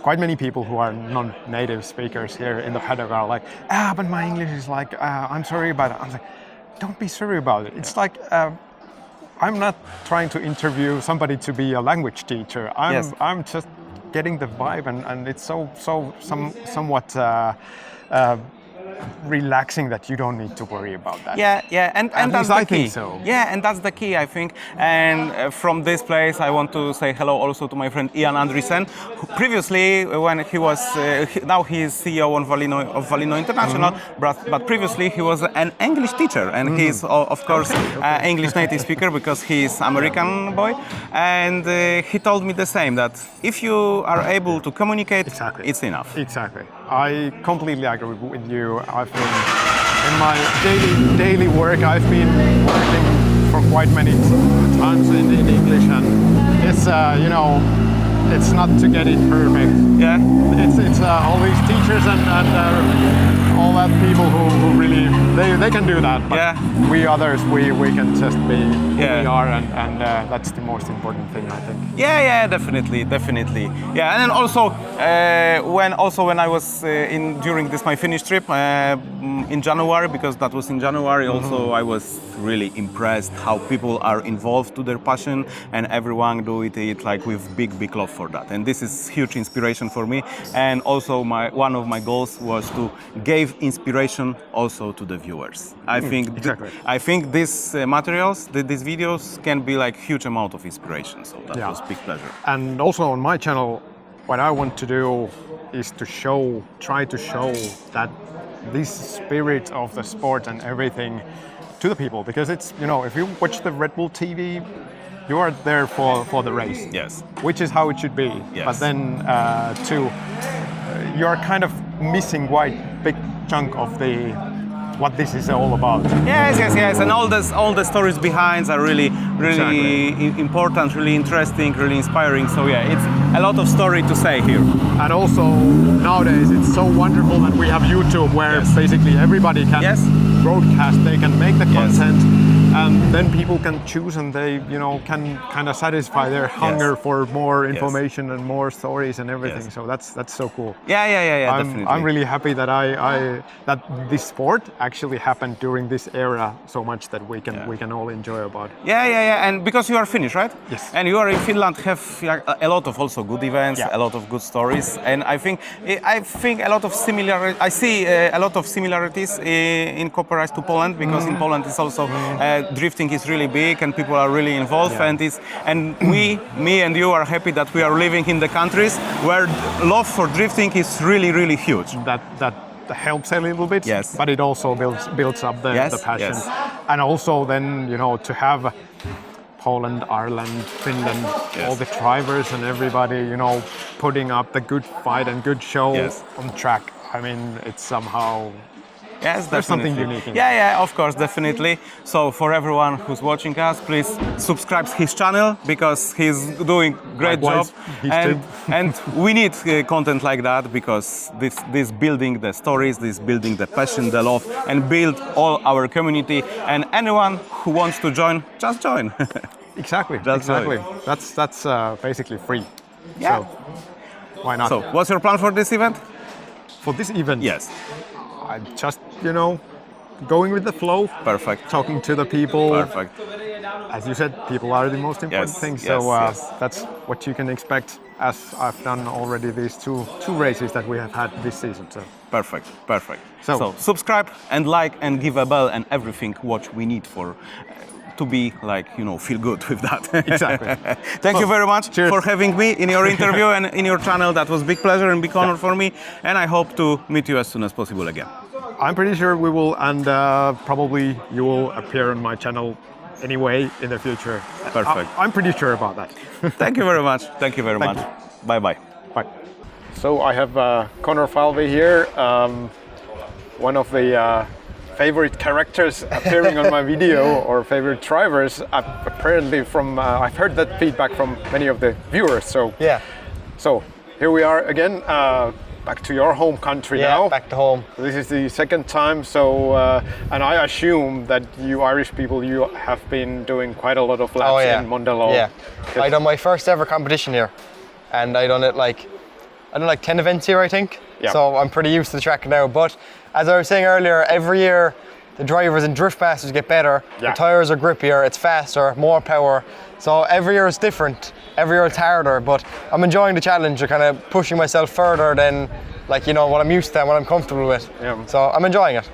Quite many people who are non-native speakers here in the paddock are like, but my English is like, I'm sorry about it. I'm like, don't be sorry about it. It's like, I'm not trying to interview somebody to be a language teacher. I'm just getting the vibe, and it's somewhat relaxing that you don't need to worry about that. And that's the key. So. Yeah, and that's the key, I think. And from this place, I want to say hello also to my friend Ian Andresen, who previously, when he was, now he is CEO of Valino International, but previously he was an English teacher, and he's of course English native speaker because he's American boy. And he told me the same, that if you are able to communicate, it's enough. Exactly. I completely agree with you. I've been in my daily work. I've been working for quite many times in English, and it's it's not to get it perfect. Yeah. It's all these teachers and all that people who really they can do that. But we others we can just be who we are, and that's the most important thing, I think. Yeah, definitely. Yeah, and then also when I was during this my Finnish trip in January, because that was in January, also I was really impressed how people are involved to their passion, and everyone do it like with big love for that. And this is huge inspiration for me. And also one of my goals was to give inspiration also to the viewers. I think I think these materials, these videos can be like huge amount of inspiration. So that was big pleasure. And also on my channel, what I want to do is to try to show that this spirit of the sport and everything to the people, because it's, if you watch the Red Bull TV, you are there for the race. Yes. Which is how it should be. Yes. But then you're kind of missing quite big chunk of what this is all about. Yes, and all the stories behind are really important, really interesting, really inspiring. So yeah, it's a lot of story to say here. And also nowadays it's so wonderful that we have YouTube where basically everybody can broadcast, they can make the content, and then people can choose, and they can kind of satisfy their hunger for more information and more stories and everything. So that's so cool. Yeah, definitely. I'm really happy that that this sport actually happened during this era so much that we can all enjoy about. Yeah, and because you are Finnish, right? Yes. And you are in Finland, have a lot of also good events, a lot of good stories, and I think a lot of similarities. I see a lot of similarities in comparison to Poland, because in Poland it's also drifting is really big and people are really involved, and me and you are happy that we are living in the countries where love for drifting is really huge. That helps a little bit, but it also builds up the passion. And also then to have Poland, Ireland, Finland, all the drivers and everybody putting up the good fight and good show on track. I mean, it's somehow there's something unique in it. Of course, definitely. So for everyone who's watching us, please subscribe his channel, because he's doing great job. And we need content like that, because this building the stories, this building the passion, the love, and build all our community. And anyone who wants to join, just join. Exactly. That's basically free. Yeah. So why not? So what's your plan for this event? For this event? Yes. I'm just, going with the flow. Perfect. Talking to the people. Perfect. As you said, people are the most important thing. So that's what you can expect, as I've done already these two races that we have had this season. So perfect. So subscribe and like and give a bell and everything what we need for to be feel good with that. Exactly. Thank you very much for having me in your interview and in your channel. That was big pleasure and big honor for me, and I hope to meet you as soon as possible again. I'm pretty sure we will, and probably you will appear on my channel anyway in the future. Perfect. I'm pretty sure about that. Thank you very much. Thank you very much. Bye bye. Bye. So I have Conor Falvey here, one of the favorite characters appearing on my video, or favorite drivers. Apparently, from I've heard that feedback from many of the viewers. So Yeah. So here we are again, back to your home country Yeah, now. back to home. This is the second time. So and I assume that you Irish people, you have been doing quite a lot of laps in Mondello. Yeah. I done my first ever competition here, and I done 10 events here, I think. Yeah. So I'm pretty used to the track now. But as I was saying earlier, every year the drivers and drift masters get better. Yeah. The tires are grippier, it's faster, more power. So every year is different. Every year it's harder. But I'm enjoying the challenge of kind of pushing myself further than what I'm used to and what I'm comfortable with. Yeah. So I'm enjoying it.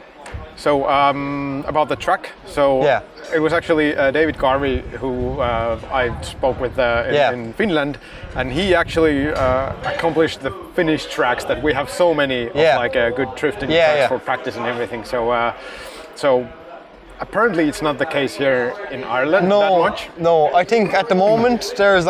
So about the track, so Yeah. it was actually David Garvey who I spoke with in Finland, and he actually accomplished the Finnish tracks that we have so many of, good drifting tracks for practice and everything. So apparently it's not the case here in Ireland that much. No, I think at the moment there's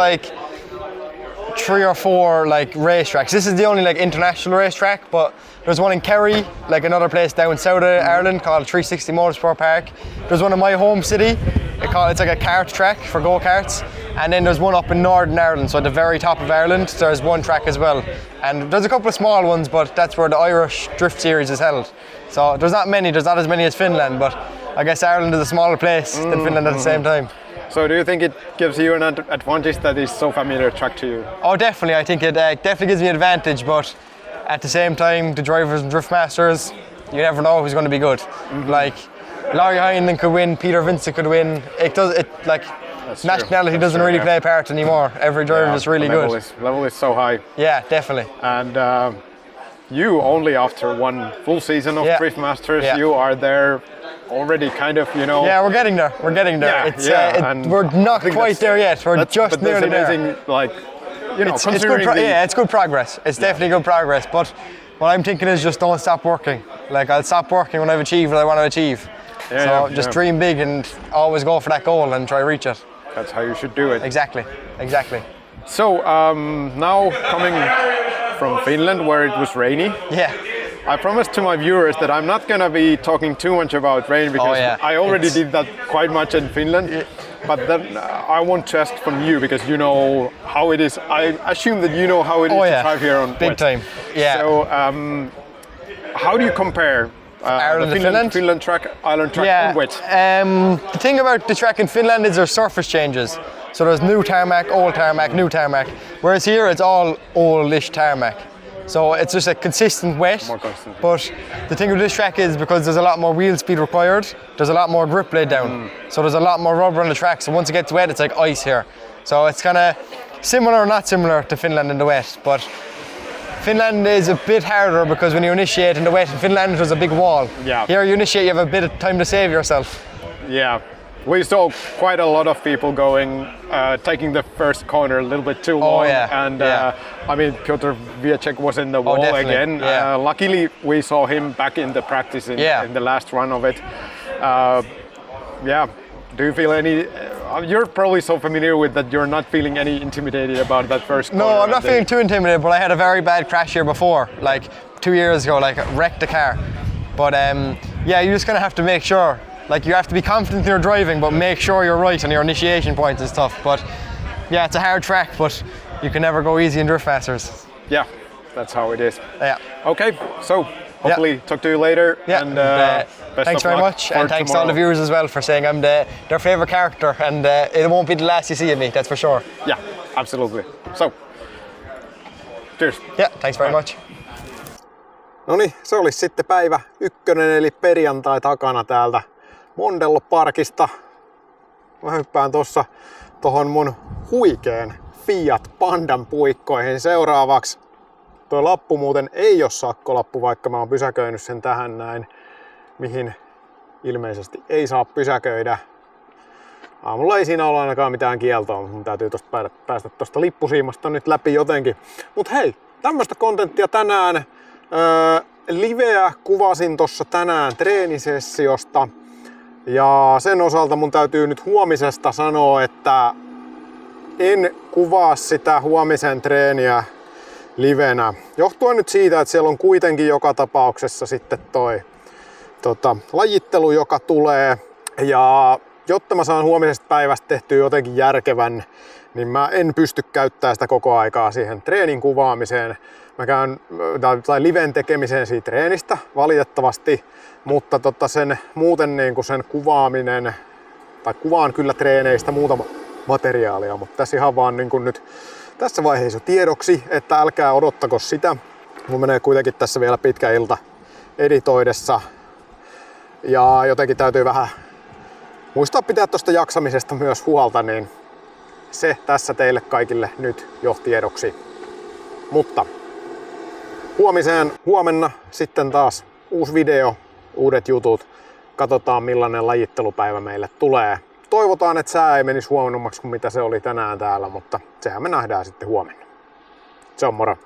3 or 4 racetracks. This is the only international racetrack, but there's one in Kerry, another place down south of Ireland called 360 Motorsport Park. There's one in my home city. It's like a kart track for go-karts. And then there's one up in Northern Ireland, so at the very top of Ireland, there's one track as well. And there's a couple of small ones, but that's where the Irish Drift Series is held. So there's not as many as Finland, but I guess Ireland is a smaller place than Finland at the same time. So do you think it gives you an advantage that is so familiar track to you? Oh, definitely. I think it definitely gives me an advantage, but at the same time, the drivers and drift masters, you never know who's going to be good. Larry Heinlein could win, Peter Vincent could win. Nationality doesn't really play a part anymore. Every driver is really good. Level is so high. Yeah, definitely. And you only after one full season of Drift Masters, you are there already kind of, Yeah, we're getting there. Yeah, we're not quite there yet. We're just nearly there. It's good progress. It's definitely good progress. But what I'm thinking is just don't stop working. I'll stop working when I've achieved what I want to achieve. Dream big and always go for that goal and try to reach it. That's how you should do it. Exactly. So now coming from Finland where it was rainy. Yeah. I promised to my viewers that I'm not gonna be talking too much about rain because I already did that quite much in Finland. Yeah. But then I want to ask from you because you know how it is. I assume that you know how it is to drive here on big wet. time. Yeah. So how do you compare Ireland the Finland track, Ireland track, and wet? The thing about the track in Finland is there's surface changes. So there's new tarmac, old tarmac, new tarmac. Whereas here it's all oldish tarmac. So it's just a consistent wet. More constant. But the thing with this track is because there's a lot more wheel speed required, there's a lot more grip laid down. So there's a lot more rubber on the track. So once it gets wet, it's like ice here. So it's kind of similar or not similar to Finland in the wet. But Finland is a bit harder because when you initiate in the wet in Finland, there's a big wall. Yeah. Here you initiate, you have a bit of time to save yourself. Yeah. We saw quite a lot of people taking the first corner a little bit too long. And I mean, Piotr Wieczek was in the wall again. Yeah. Luckily, we saw him back in the practice in the last run of it. Do you feel any? You're probably so familiar with that you're not feeling any intimidated about that first corner. No, I'm not feeling too intimidated, but I had a very bad crash here before, 2 years ago, wrecked the car. But you just kind of have to make sure. You have to be confident in your driving, but make sure you're right on your initiation points and stuff. But yeah, it's a hard track, but you can never go easy in Drift Masters. Yeah, that's how it is. Yeah. Okay, so hopefully talk to you later. Yeah. And thanks very much, and thanks to all the viewers as well for saying I'm their favourite character, and it won't be the last you see of me, that's for sure. Yeah, absolutely. So, cheers. Yeah, thanks very much. No niin, se oli sitten päivä 1 eli perjantai takana täältä Mondello Parkista. Mä hyppään tohon mun huikeen Fiat Pandan puikkoihin seuraavaksi. Tuo lappu muuten ei oo sakkolappu, vaikka mä oon pysäköinyt sen tähän näin, mihin ilmeisesti ei saa pysäköidä. Aamulla ei siinä ole ainakaan mitään kieltoa, mutta mun täytyy päästä tosta lippusiimasta nyt läpi jotenkin. Mut hei, tämmöstä kontenttia tänään. liveä kuvasin tuossa tänään treenisessiosta. Ja sen osalta mun täytyy nyt huomisesta sanoa, että en kuvaa sitä huomisen treeniä livenä. Johtuen nyt siitä, että siellä on kuitenkin joka tapauksessa sitten toi lajittelu, joka tulee. Ja jotta mä saan huomisesta päivästä tehtyä jotenkin järkevän, niin mä en pysty käyttämään sitä koko aikaa siihen treenin kuvaamiseen. Mä käyn tai liven tekemiseen siitä treenistä valitettavasti, mutta sen muuten niin kuin sen kuvaaminen, tai kuvaan kyllä treeneistä muuta materiaalia, mutta tässä ihan vaan niin kuin nyt tässä vaiheessa tiedoksi, että älkää odottako sitä. Mun menee kuitenkin tässä vielä pitkä ilta editoidessa ja jotenkin täytyy vähän muistaa pitää tuosta jaksamisesta myös huolta, niin se tässä teille kaikille nyt jo tiedoksi. Mutta huomenna sitten taas uusi video, uudet jutut. Katsotaan millainen lajittelupäivä meille tulee. Toivotaan, että sää ei menisi huonommaksi kuin mitä se oli tänään täällä, mutta sehän me nähdään sitten huomenna. Se on moro!